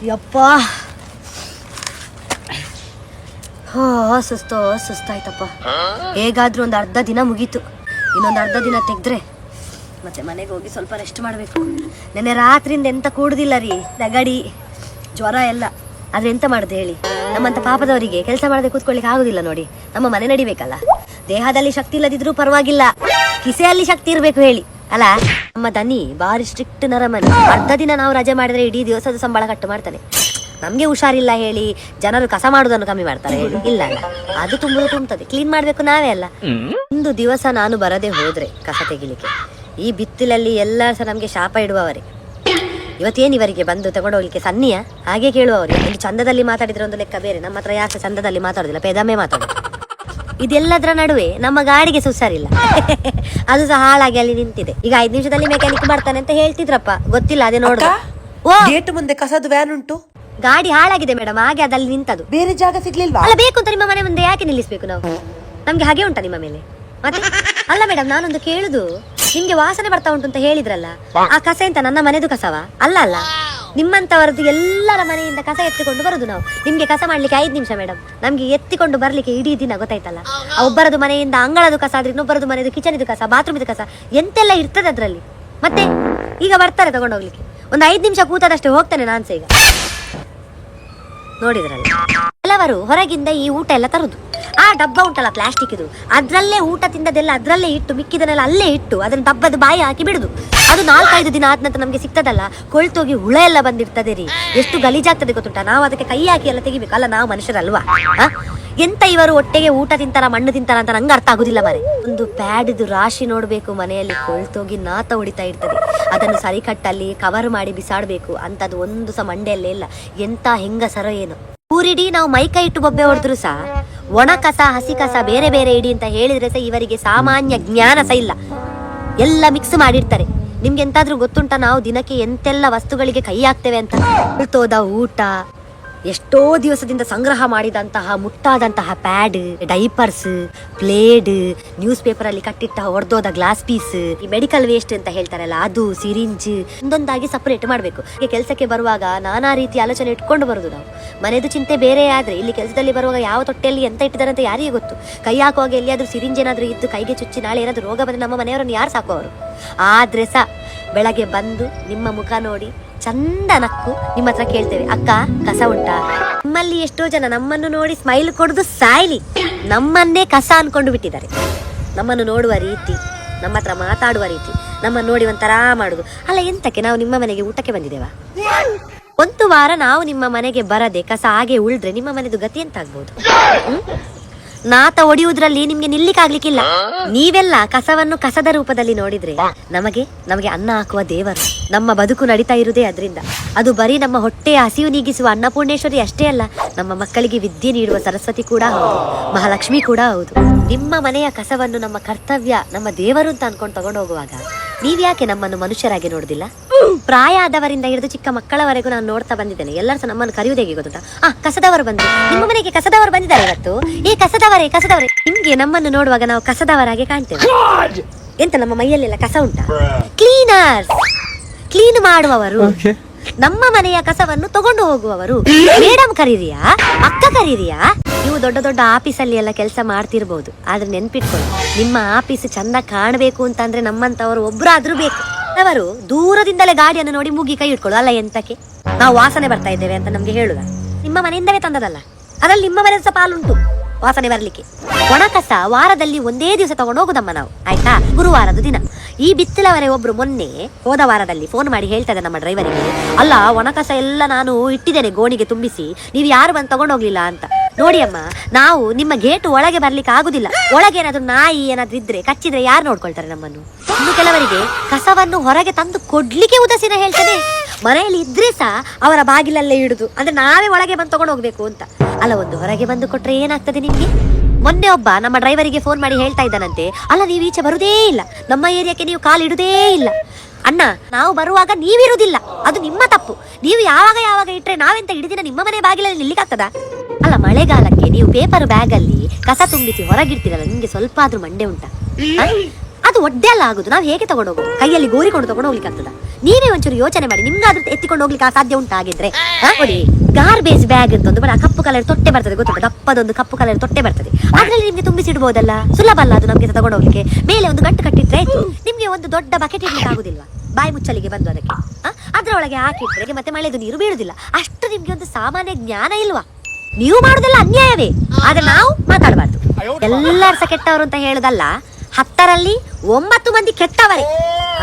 ಯಪ್ಪ ಸುಸ್ತಾಯ್ತಪ್ಪ. ಹೇಗಾದ್ರೂ ಒಂದು ಅರ್ಧ ದಿನ ಮುಗೀತು. ಇನ್ನೊಂದು ಅರ್ಧ ದಿನ ತೆಗೆದ್ರೆ ಮತ್ತೆ ಮನೆಗೆ ಹೋಗಿ ಸ್ವಲ್ಪ ರೆಸ್ಟ್ ಮಾಡಬೇಕು. ನೆನ್ನೆ ರಾತ್ರಿಯಿಂದ ಎಂತ ಕೂಡುದಿಲ್ಲ ರೀ, ನೆಗಡಿ ಜ್ವರ ಎಲ್ಲ. ಆದ್ರೆ ಎಂತ ಮಾಡುದು ಹೇಳಿ, ನಮ್ಮಂತ ಪಾಪದವರಿಗೆ ಕೆಲಸ ಮಾಡದೆ ಕೂತ್ಕೊಳ್ಳಿಕ್ಕೆ ಆಗುದಿಲ್ಲ ನೋಡಿ. ನಮ್ಮ ಮನೆ ನಡಿಬೇಕಲ್ಲ. ದೇಹದಲ್ಲಿ ಶಕ್ತಿ ಇಲ್ಲದಿದ್ರೂ ಪರವಾಗಿಲ್ಲ, ಕಿಸೆಯಲ್ಲಿ ಶಕ್ತಿ ಇರ್ಬೇಕು ಹೇಳಿ ಅಲ್ಲ. ನಮ್ಮ ದನಿ ಬಾರಿ ಸ್ಟ್ರಿಕ್ಟ್ ನರಮನೆ. ಅರ್ಧ ದಿನ ನಾವು ರಜೆ ಮಾಡಿದ್ರೆ ಇಡೀ ದಿವಸದ ಸಂಬಳ ಕಟ್ಟು ಮಾಡ್ತಾನೆ. ನಮ್ಗೆ ಹುಷಾರಿಲ್ಲ ಹೇಳಿ ಜನರು ಕಸ ಮಾಡುವುದನ್ನು ಕಮ್ಮಿ ಮಾಡ್ತಾರೆ ಹೇಳಿ, ಇಲ್ಲ ಅಲ್ಲ, ಅದು ತುಂಬುತ್ತದೆ. ಕ್ಲೀನ್ ಮಾಡ್ಬೇಕು ನಾವೇ ಅಲ್ಲ. ಒಂದು ದಿವಸ ನಾನು ಬರದೆ ಹೋದ್ರೆ ಕಸ ತೆಗಿಲಿಕ್ಕೆ, ಈ ಬಿತ್ತಿಲಲ್ಲಿ ಎಲ್ಲರೂ ಸಹ ನಮ್ಗೆ ಶಾಪ ಇಡುವವರೇ. ಇವತ್ತೇನು ಇವರಿಗೆ ಬಂದು ತಗೊಂಡೋಗ್ಲಿಕ್ಕೆ ಸನ್ನಿಯ ಹಾಗೆ ಕೇಳುವವರು. ಇಲ್ಲಿ ಚಂದದಲ್ಲಿ ಮಾತಾಡಿದ್ರೆ ಒಂದು ಲೆಕ್ಕ ಬೇರೆ, ನಮ್ಮ ಹತ್ರ ಯಾಕೆ ಚಂದದಲ್ಲಿ ಮಾತಾಡುದಿಲ್ಲ, ಪೆದಮೆ ಮಾತಾಡೋದು. ಇದೆಲ್ಲದರ ನಡುವೆ ನಮ್ಮ ಗಾಡಿಗೆ ಸುಸಾರಿಲ್ಲ, ಅದು ಸಹ ಹಾಳಾಗಿ ಅಲ್ಲಿ ನಿಂತಿದೆ. ಈಗ 5 ನಿಮಿಷದಲ್ಲಿ ಮೆಕ್ಯಾನಿಕ್ ಬರ್ತಾನೆ ಅಂತ ಹೇಳ್ತಿದ್ರಪ್ಪ, ಗೊತ್ತಿಲ್ಲ, ಅದೇ ನೋಡುವ. ಗೇಟ್ ಮುಂದೆ ಕಸದ ವ್ಯಾನ್ ಉಂಟು. ಗಾಡಿ ಹಾಳಾಗಿದೆ ಮೇಡಮ್, ಹಾಗೆ ಅದಲ್ಲಿ ನಿಂತದು. ಬೇರೆ ಜಾಗ ಸಿಗ್ಲಿಲ್ವಾ? ಅಲ್ಲ, ಬೇಕು ಅಂತ ನಿಮ್ಮ ಮನೆ ಮುಂದೆ ಯಾಕೆ ನಿಲ್ಲಿಸ್ಬೇಕು ನಾವು? ನಮ್ಗೆ ಹಾಗೆ ಉಂಟಾ ನಿಮ್ಮ ಮೇಲೆ ಮತ್ತೆ? ಅಲ್ಲ ಮೇಡಮ್, ನಾನೊಂದು ಕೇಳುದು, ನಿಮ್ಗೆ ವಾಸನೆ ಬರ್ತಾ ಉಂಟು ಅಂತ ಹೇಳಿದ್ರಲ್ಲ, ಆ ಕಸ ಎಂತ ನನ್ನ ಮನೆದು ಕಸವ? ಅಲ್ಲ ಅಲ್ಲ, ನಿಮ್ಮಂತವರದ್ದು ಎಲ್ಲರ ಮನೆಯಿಂದ ಕಸ ಎತ್ತಿಕೊಂಡು ಬರುದು ನಾವು. ನಿಮ್ಗೆ ಕಸ ಮಾಡ್ಲಿಕ್ಕೆ 5 ನಿಮಿಷ ಮೇಡಮ್, ನಮ್ಗೆ ಎತ್ತಿಕೊಂಡು ಬರ್ಲಿಕ್ಕೆ ಇಡೀ ದಿನ, ಗೊತ್ತಾಯ್ತಲ್ಲ. ಒಬ್ಬರದು ಮನೆಯಿಂದ ಅಂಗಳದು ಕಸ ಆದ್ರೆ ಇನ್ನೊಬ್ಬರದು ಮನೆಯದು ಕಿಚನ್ ಕಸ, ಬಾತ್ರೂಮ್ ಕಸ ಎಂತೆಲ್ಲ ಇರ್ತದೆ ಅದ್ರಲ್ಲಿ. ಮತ್ತೆ ಈಗ ಬರ್ತಾರೆ ತಗೊಂಡೋಗ್ಲಿಕ್ಕೆ, ಒಂದು 5 ನಿಮಿಷ ಕೂತದಷ್ಟೇ ಹೋಗ್ತಾನೆ ನಾನ್ಸ. ಈಗ ನೋಡಿದ್ರಲ್ಲ, ಕೆಲವರು ಹೊರಗಿಂದ ಈ ಊಟ ಎಲ್ಲ ತರುದು. ಆ ಡಬ್ಬ ಉಂಟಲ್ಲ ಪ್ಲಾಸ್ಟಿಕ್ ಇದು, ಅದ್ರಲ್ಲೇ ಊಟ ತಿಂದದೆಲ್ಲ ಅದ್ರಲ್ಲೇ ಇಟ್ಟು, ಮಿಕ್ಕಿದನ್ನೆಲ್ಲ ಅಲ್ಲೇ ಇಟ್ಟು ಅದನ್ನ ಡಬ್ಬದ ಬಾಯಿ ಹಾಕಿ ಬಿಡುದು. ಅದು 4-5 ದಿನ ಆದ ನಂತರ ನಮ್ಗೆ ಸಿಗ್ತದಲ್ಲ, ಕೊಳ್ತೋಗಿ ಹುಳ ಎಲ್ಲ ಬಂದಿರ್ತದೆ ರೀ. ಎಷ್ಟು ಗಲೀಜಾಗ್ತದೆ ಗೊತ್ತುಂಟ. ನಾವು ಅದಕ್ಕೆ ಕೈ ಹಾಕಿ ಎಲ್ಲ ತೆಗಿಬೇಕು ಅಲ್ಲ, ನಾವು ಮನುಷ್ಯರಲ್ವಾ? ಎಂತ ಇವರು ಒಟ್ಟಿಗೆ ಊಟ ತಿಂತಾರ ಮಣ್ಣು ತಿಂತಾರ ಅಂತ ನಂಗೆ ಅರ್ಥ ಆಗುದಿಲ್ಲ ಮರೆ. ಒಂದು ಪ್ಯಾಡಿದು ರಾಶಿ ನೋಡ್ಬೇಕು, ಮನೆಯಲ್ಲಿ ಕೊಳ್ತೋಗಿ ನಾತ ಹೊಡಿತಾ ಇರ್ತದೆ. ಅದನ್ನು ಸರಿಕಟ್ಟಲ್ಲಿ ಕವರ್ ಮಾಡಿ ಬಿಸಾಡ್ಬೇಕು ಅಂತದ್ದು ಒಂದು ಸಹ ಮಂಡೆಯಲ್ಲೇ ಇಲ್ಲ. ಎಂತ ಹೆಂಗಸರ ಏನು, ಊರಿಡಿ ನಾವು ಮೈಕೈ ಇಟ್ಟು ಬೊಬ್ಬೆ ಹೊಡೆದ್ರು ಸಹ ಒಣ ಕಸ ಹಸಿ ಕಸ ಬೇರೆ ಬೇರೆ ಇಡಿ ಅಂತ ಹೇಳಿದ್ರೆ ಸಹ ಇವರಿಗೆ ಸಾಮಾನ್ಯ ಜ್ಞಾನ ಸಹ ಇಲ್ಲ. ಎಲ್ಲ ಮಿಕ್ಸ್ ಮಾಡಿರ್ತಾರೆ. ನಿಮ್ಗೆ ಎಂತಾದ್ರೂ ಗೊತ್ತುಂಟ ನಾವು ದಿನಕ್ಕೆ ಎಂತೆಲ್ಲ ವಸ್ತುಗಳಿಗೆ ಕೈ ಹಾಕ್ತೇವೆ ಅಂತ? ಉಳ್ತೋದ ಊಟ, ಎಷ್ಟೋ ದಿವಸದಿಂದ ಸಂಗ್ರಹ ಮಾಡಿದಂತಹ ಮುಟ್ಟಾದಂತಹ pad, diapers, blade, newspaper ಅಲ್ಲಿ ಕಟ್ಟಿಟ್ಟ ಹೊಡೆದೋದ ಗ್ಲಾಸ್ ಪೀಸ್, ಈ ಮೆಡಿಕಲ್ ವೇಸ್ಟ್ ಅಂತ ಹೇಳ್ತಾರಲ್ಲ ಅದು, ಸಿರಿಂಜ್, ಒಂದೊಂದಾಗಿ ಸಪರೇಟ್ ಮಾಡ್ಬೇಕು. ಈಗ ಕೆಲಸಕ್ಕೆ ಬರುವಾಗ ನಾನಾ ರೀತಿ ಆಲೋಚನೆ ಇಟ್ಕೊಂಡು ಬರುದು ನಾವು. ಮನೆದು ಚಿಂತೆ ಬೇರೆ ಆದ್ರೆ ಇಲ್ಲಿ ಕೆಲಸದಲ್ಲಿ ಬರುವಾಗ ಯಾವ ತೊಟ್ಟೆಯಲ್ಲಿ ಎಂತ ಇಟ್ಟಿದ್ದಾರೆ ಅಂತ ಯಾರಿಗೆ ಗೊತ್ತು? ಕೈ ಹಾಕುವಾಗ ಎಲ್ಲಿಯಾದ್ರೂ ಸಿರಿಂಜ್ ಏನಾದ್ರೂ ಇದ್ದು ಕೈಗೆ ಚುಚ್ಚಿ ನಾಳೆ ಏನಾದ್ರೂ ರೋಗ ಬಂದ್ರೆ ನಮ್ಮ ಮನೆಯವರನ್ನು ಯಾರು ಸಾಕುವವರು? ಆದ್ರೆ ಸಹ ಬೆಳಗ್ಗೆ ಬಂದು ನಿಮ್ಮ ಮುಖ ನೋಡಿ ಚಂದ ನಕ್ಕು ನಿಮ್ಮ ಹತ್ರ ಕೇಳ್ತೇವೆ, ಅಕ್ಕ ಕಸ ಉಂಟಾ? ನಮ್ಮಲ್ಲಿ ಎಷ್ಟೋ ಜನ ನಮ್ಮನ್ನು ನೋಡಿ ಸ್ಮೈಲ್ ಕೊಡುದು ಸಾಯ್ಲಿ, ನಮ್ಮನ್ನೇ ಕಸ ಅನ್ಕೊಂಡು ಬಿಟ್ಟಿದ್ದಾರೆ. ನಮ್ಮನ್ನು ನೋಡುವ ರೀತಿ, ನಮ್ಮ ಹತ್ರ ಮಾತಾಡುವ ರೀತಿ, ನಮ್ಮನ್ನು ನೋಡಿ ಒಂಥರ ಮಾಡುದು. ಅಲ್ಲ, ಎಂತಕ್ಕೆ ನಾವು ನಿಮ್ಮ ಮನೆಗೆ ಊಟಕ್ಕೆ ಬಂದಿದ್ದೇವಾ? ಒಂದು ವಾರ ನಾವು ನಿಮ್ಮ ಮನೆಗೆ ಬರದೆ ಕಸ ಹಾಗೆ ಉಳಿದ್ರೆ ನಿಮ್ಮ ಮನೆದು ಗತಿ ಎಂತ ಆಗ್ಬಹುದು? ನಾತ ಒಡೆಯುವುದ್ರಲ್ಲಿ ನಿಮ್ಗೆ ನಿಲ್ಲಿಕ್ಕಾಗ್ಲಿಕ್ಕಿಲ್ಲ. ನೀವೆಲ್ಲ ಕಸವನ್ನು ಕಸದ ರೂಪದಲ್ಲಿ ನೋಡಿದ್ರೆ ನಮಗೆ ಅನ್ನ ಹಾಕುವ ದೇವರು. ನಮ್ಮ ಬದುಕು ನಡೀತಾ ಇರುವುದೇ ಅದರಿಂದ. ಅದು ಬರೀ ನಮ್ಮ ಹೊಟ್ಟೆಯ ಹಸಿವು ನೀಗಿಸುವ ಅನ್ನಪೂರ್ಣೇಶ್ವರಿ ಅಷ್ಟೇ ಅಲ್ಲ, ನಮ್ಮ ಮಕ್ಕಳಿಗೆ ವಿದ್ಯೆ ನೀಡುವ ಸರಸ್ವತಿ ಕೂಡ ಹೌದು, ಮಹಾಲಕ್ಷ್ಮಿ ಕೂಡ ಹೌದು. ನಿಮ್ಮ ಮನೆಯ ಕಸವನ್ನು ನಮ್ಮ ಕರ್ತವ್ಯ, ನಮ್ಮ ದೇವರು ಅಂತ ಅನ್ಕೊಂಡು ತಗೊಂಡು ಹೋಗುವಾಗ ನೀವ್ಯಾಕೆ ನಮ್ಮನ್ನು ಮನುಷ್ಯರಾಗಿ ನೋಡುದಿಲ್ಲ? ಪ್ರಾಯ ಆದವರಿಂದ ಹಿಡಿದು ಚಿಕ್ಕ ಮಕ್ಕಳವರೆಗೂ ನಾನು ನೋಡ್ತಾ ಬಂದಿದ್ದೇನೆ. ಎಲ್ಲರೂ ಸಹ ನಮ್ಮನ್ನು ಕರೆಯುವುದು ಹೇಗೆ ಗೊತ್ತಾ? ಕಸದವರು ಬಂದು, ನಿಮ್ಮ ಮನೆಗೆ ಕಸದವರು ಬಂದಿದ್ದಾರೆ ಇವತ್ತು, ಕಸದವರೇ. ನಿಮ್ಗೆ ನಮ್ಮನ್ನು ನೋಡುವಾಗ ನಾವು ಕಸದವರಾಗೆ ಕಾಣ್ತೇವೆ. ಎಂತ ನಮ್ಮ ಮೈಯಲ್ಲೆಲ್ಲ ಕಸ ಉಂಟಾ? ಕ್ಲೀನರ್ಸ್, ಕ್ಲೀನ್ ಮಾಡುವವರು, ನಮ್ಮ ಮನೆಯ ಕಸವನ್ನು ತಗೊಂಡು ಹೋಗುವವರು. ಮೇಡಮ್ ಕರೀರಿಯಾ, ಅಕ್ಕ ಕರೀರಿಯಾ? ನೀವು ದೊಡ್ಡ ದೊಡ್ಡ ಆಫೀಸಲ್ಲಿ ಎಲ್ಲ ಕೆಲಸ ಮಾಡ್ತಿರ್ಬೋದು, ಆದ್ರೆ ನೆನ್ಪಿಟ್ಕೊಳ್ಳಿ, ನಿಮ್ಮ ಆಫೀಸ್ ಚಂದ ಕಾಣಬೇಕು ಅಂತಂದ್ರೆ ನಮ್ಮಂತವರು ಒಬ್ರಾದ್ರೂ ಬೇಕು. ಅವರು ದೂರದಿಂದಲೇ ಗಾಡಿಯನ್ನು ನೋಡಿ ಮುಗಿ ಕೈ ಇಟ್ಕೊಳ್ಳು. ಅಲ್ಲ, ಎಂತಕ್ಕೆ ನಾವು ವಾಸನೆ ಬರ್ತಾ ಇದ್ದೇವೆ ಅಂತ ನಮ್ಗೆ ಹೇಳುದ? ನಿಮ್ಮ ಮನೆಯಿಂದಲೇ ತಂದದಲ್ಲ, ಅದ್ರಲ್ಲಿ ನಿಮ್ಮ ಮನೆ ಸಹ ಪಾಲುಂಟು ವಾಸನೆ ಬರ್ಲಿಕ್ಕೆ. ಒಣ ಕಸ ವಾರದಲ್ಲಿ ಒಂದೇ ದಿವಸ ತಗೊಂಡು ಹೋಗುದಮ್ಮ ನಾವು, ಆಯ್ತಾ? ಗುರುವಾರದ ದಿನ. ಈ ಬಿತ್ತಲವರೆ ಒಬ್ರು ಮೊನ್ನೆ ಹೋದ ವಾರದಲ್ಲಿ ಫೋನ್ ಮಾಡಿ ಹೇಳ್ತದೆ ನಮ್ಮ ಡ್ರೈವರಿಗೆ, ಅಲ್ಲ ಒಣ ಕಸ ಎಲ್ಲ ನಾನು ಇಟ್ಟಿದ್ದೇನೆ ಗೋಣಿಗೆ ತುಂಬಿಸಿ, ನೀವು ಯಾರು ಬಂದು ತಗೊಂಡೋಗ್ಲಿಲ್ಲ ಅಂತ. ನೋಡಿ ಅಮ್ಮ, ನಾವು ನಿಮ್ಮ ಗೇಟ್ ಒಳಗೆ ಬರ್ಲಿಕ್ಕೆ ಆಗುದಿಲ್ಲ. ಒಳಗೆ ಏನಾದ್ರು ನಾಯಿ ಏನಾದ್ರು ಇದ್ರೆ ಕಚ್ಚಿದ್ರೆ ಯಾರು ನೋಡ್ಕೊಳ್ತಾರೆ ನಮ್ಮನ್ನು? ಇನ್ನು ಕೆಲವರಿಗೆ ಕಸವನ್ನು ಹೊರಗೆ ತಂದು ಕೊಡ್ಲಿಕ್ಕೆ ಉದಾಸೀನ ಹೇಳ್ತದೆ. ಮನೆಯಲ್ಲಿ ಇದ್ರೆ ಸಹ ಅವರ ಬಾಗಿಲಲ್ಲೇ ಇಡುದು, ಅಂದ್ರೆ ನಾವೇ ಒಳಗೆ ಬಂದು ತಗೊಂಡು ಹೋಗ್ಬೇಕು ಅಂತ. ಅಲ್ಲ, ಒಂದು ಹೊರಗೆ ಬಂದು ಕೊಟ್ರೆ ಏನಾಗ್ತದೆ ನಿಮ್ಗೆ? ಮೊನ್ನೆ ಒಬ್ಬ ನಮ್ಮ ಡ್ರೈವರಿಗೆ ಫೋನ್ ಮಾಡಿ ಹೇಳ್ತಾ ಇದ್ದಾನಂತೆ, ಅಲ್ಲ ನೀವು ಈಚೆ ಬರುದೇ ಇಲ್ಲ, ನಮ್ಮ ಏರಿಯಾಕ್ಕೆ ನೀವು ಕಾಲಿಡುದೇ ಇಲ್ಲ. ಅಣ್ಣ, ನಾವು ಬರುವಾಗ ನೀವಿರುವುದಿಲ್ಲ, ಅದು ನಿಮ್ಮ ತಪ್ಪು. ನೀವು ಯಾವಾಗ ಇಟ್ರೆ ನಾವೆಂತ ಹಿಡಿದಿನ ನಿಮ್ಮ ಮನೆ ಬಾಗಿಲಲ್ಲಿ ನಿಲ್ಲಿಕ್ಕಾಗ್ತದ? ಅಲ್ಲ, ಮಳೆಗಾಲಕ್ಕೆ ನೀವು ಪೇಪರ್ ಬ್ಯಾಗ್ ಅಲ್ಲಿ ಕಸ ತುಂಬಿಸಿ ಹೊರಗಿಡ್ತೀರಲ್ಲ, ನಿಮ್ಗೆ ಸ್ವಲ್ಪ ಆದ್ರೂ ಮಂಡೆ ಉಂಟಾ? ಅದು ಒಡ್ಡೆ ಅಲ್ಲ ಆಗುದು. ನಾವು ಹೇಗೆ ತಗೊಂಡು ಹೋಗೋದು? ಕೈಯಲ್ಲಿ ಗೋರಿಕೊಂಡು ತಗೊಂಡು ಹೋಗ್ಲಿಕ್ಕೆ ಆಗ್ತದ? ನೀವೇ ಒಂಚೂರು ಯೋಚನೆ ಮಾಡಿ. ನಿಮ್ಗಾದ್ರೂ ಎತ್ತಿಕೊಂಡು ಹೋಗ್ಲಿಕ್ಕೆ ಸಾಧ್ಯ ಉಂಟಾಗಿದ್ರೆ ನೋಡಿ, ಗಾರ್ಬೇಜ್ ಬ್ಯಾಗ್ ಅಂತ ಒಂದು ಕಪ್ಪು ಕಲರ್ ತೊಟ್ಟೆ ಬರ್ತದೆ, ಗೊತ್ತುಂಟು? ದಪ್ಪದೊಂದು ಕಪ್ಪು ಕಲರ್ ತೊಟ್ಟೆ ಬರ್ತದೆ. ಅದ್ರಲ್ಲಿ ನಿಮ್ಗೆ ತುಂಬಿಸಿಡ್ಬೋದಲ್ಲ, ಸುಲಭ ಅಲ್ಲ ಅದು ನಮ್ಗೆ ತಗೊಂಡು ಹೋಗ್ಲಿಕ್ಕೆ. ಮೇಲೆ ಒಂದು ಗಂಟು ಕಟ್ಟಿಟ್ರೆ ಆಯ್ತು. ನಿಮ್ಗೆ ಒಂದು ದೊಡ್ಡ ಬಕೆಟ್ ಇಡ್ಲಿಕ್ಕೆ ಆಗುದಿಲ್ವಾ? ಬಾಯಿ ಮುಚ್ಚಲಿಗೆ ಬಂದು ಅದಕ್ಕೆ ಅದ್ರೊಳಗೆ ಹಾಕಿಟ್ರೆ ಮತ್ತೆ ಮಳೆದು ನೀರು ಬೀಳುದಿಲ್ಲ. ಅಷ್ಟು ನಿಮ್ಗೆ ಒಂದು ಸಾಮಾನ್ಯ ಜ್ಞಾನ ಇಲ್ವಾ? ನೀವು ಮಾಡುದೆಲ್ಲ ಅನ್ಯಾಯವೇ, ಆದ್ರೆ ನಾವು ಮಾತಾಡಬಾರ್ದು. ಎಲ್ಲರ ಸಹ ಕೆಟ್ಟವರು ಅಂತ ಹೇಳುದಲ್ಲ, 10ರಲ್ಲಿ 9 ಮಂದಿ ಕೆಟ್ಟವರೇ.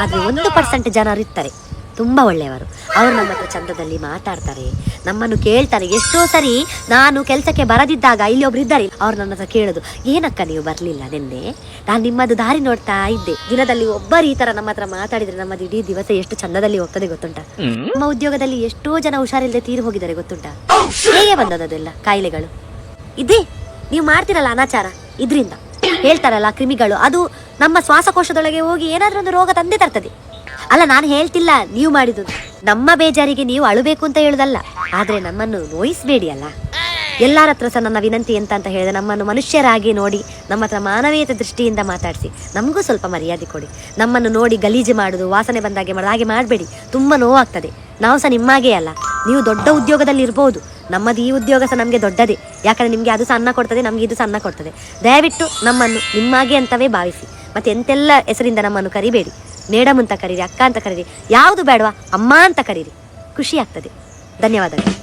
ಆದ್ರೆ 1% ಜನರು ಇರ್ತಾರೆ ತುಂಬಾ ಒಳ್ಳೆಯವರು. ಅವರು ನಮ್ಮ ಹತ್ರ ಚಂದದಲ್ಲಿ ಮಾತಾಡ್ತಾರೆ, ನಮ್ಮನ್ನು ಕೇಳ್ತಾರೆ. ಎಷ್ಟೋ ಸರಿ ನಾನು ಕೆಲಸಕ್ಕೆ ಬರದಿದ್ದಾಗ ಇಲ್ಲಿ ಒಬ್ರು ಇದ್ದಾರೆ, ಅವ್ರು ನನ್ನ ಹತ್ರ ಕೇಳೋದು, ಏನಕ್ಕ ನೀವು ಬರ್ಲಿಲ್ಲ ನಿನ್ನೆ? ನಾನು ನಿಮ್ಮದು ದಾರಿ ನೋಡ್ತಾ ಇದ್ದೆ. ದಿನದಲ್ಲಿ ಒಬ್ಬರು ಈ ತರ ನಮ್ಮ ಹತ್ರ ಮಾತಾಡಿದ್ರೆ ನಮ್ಮದು ಇಡೀ ದಿವಸ ಎಷ್ಟು ಚಂದದಲ್ಲಿ ಹೋಗ್ತದೆ ಗೊತ್ತುಂಟ? ನಮ್ಮ ಉದ್ಯೋಗದಲ್ಲಿ ಎಷ್ಟೋ ಜನ ಹುಷಾರಿಲ್ಲದೆ ತೀರಿ ಹೋಗಿದ್ದಾರೆ ಗೊತ್ತುಂಟ? ಹೇಗೆ ಬಂದದೆಲ್ಲ ಕಾಯಿಲೆಗಳು? ಇದೇ ನೀವು ಮಾಡ್ತಿರಲ್ಲ ಅನಾಚಾರ, ಇದ್ರಿಂದ ಹೇಳ್ತಾರಲ್ಲ ಕ್ರಿಮಿಗಳು, ಅದು ನಮ್ಮ ಶ್ವಾಸಕೋಶದೊಳಗೆ ಹೋಗಿ ಏನಾದ್ರೂ ಒಂದು ರೋಗ ತಂದೆ ತರ್ತದೆ. ಅಲ್ಲ, ನಾನು ಹೇಳ್ತಿಲ್ಲ ನೀವು ಮಾಡಿದ್ದು. ನಮ್ಮ ಬೇಜಾರಿಗೆ ನೀವು ಅಳುಬೇಕು ಅಂತ ಹೇಳುದಲ್ಲ, ಆದ್ರೆ ನಮ್ಮನ್ನು ನೋಯಿಸ್ಬೇಡಿ ಅಲ್ಲ. ಎಲ್ಲರ ಹತ್ರ ಸಹ ನನ್ನ ವಿನಂತಿ ಅಂತ ಹೇಳಿದ್ರೆ, ನಮ್ಮನ್ನು ಮನುಷ್ಯರಾಗಿ ನೋಡಿ, ನಮ್ಮ ಹತ್ರ ಮಾನವೀಯತೆ ದೃಷ್ಟಿಯಿಂದ ಮಾತಾಡಿಸಿ, ನಮಗೂ ಸ್ವಲ್ಪ ಮರ್ಯಾದೆ ಕೊಡಿ. ನಮ್ಮನ್ನು ನೋಡಿ ಗಲೀಜು ಮಾಡುದು, ವಾಸನೆ ಬಂದಾಗೆ ಮಾಡೋದು ಹಾಗೆ ಮಾಡಬೇಡಿ. ತುಂಬಾ ನೋವಾಗ್ತದೆ. ನಾವು ಸಹ ನಿಮ್ಮಾಗೆ ಅಲ್ಲ, ನೀವು ದೊಡ್ಡ ಉದ್ಯೋಗದಲ್ಲಿ ಇರ್ಬೋದು, ನಮ್ಮದು ಈ ಉದ್ಯೋಗ ಸಹ ನಮಗೆ ದೊಡ್ಡದೇ. ಯಾಕಂದ್ರೆ ನಿಮ್ಗೆ ಅದು ಸಹ ಅನ್ನ ಕೊಡ್ತದೆ, ನಮ್ಗೆ ಇದು ಸಹ ಅನ್ನ ಕೊಡ್ತದೆ. ದಯವಿಟ್ಟು ನಮ್ಮನ್ನು ನಿಮ್ಮಾಗೆ ಅಂತವೇ ಭಾವಿಸಿ. ಮತ್ತೆ ಎಂತೆಲ್ಲ ಹೆಸರಿಂದ ನಮ್ಮನ್ನು ಕರಿಬೇಡಿ. ಮೇಡಮ್ ಅಂತ ಕರೀರಿ, ಅಕ್ಕ ಅಂತ ಕರೀರಿ, ಯಾವುದು ಬೇಡವಾ ಅಮ್ಮ ಅಂತ ಕರೀರಿ, ಖುಷಿ ಆಗ್ತದೆ. ಧನ್ಯವಾದಗಳು.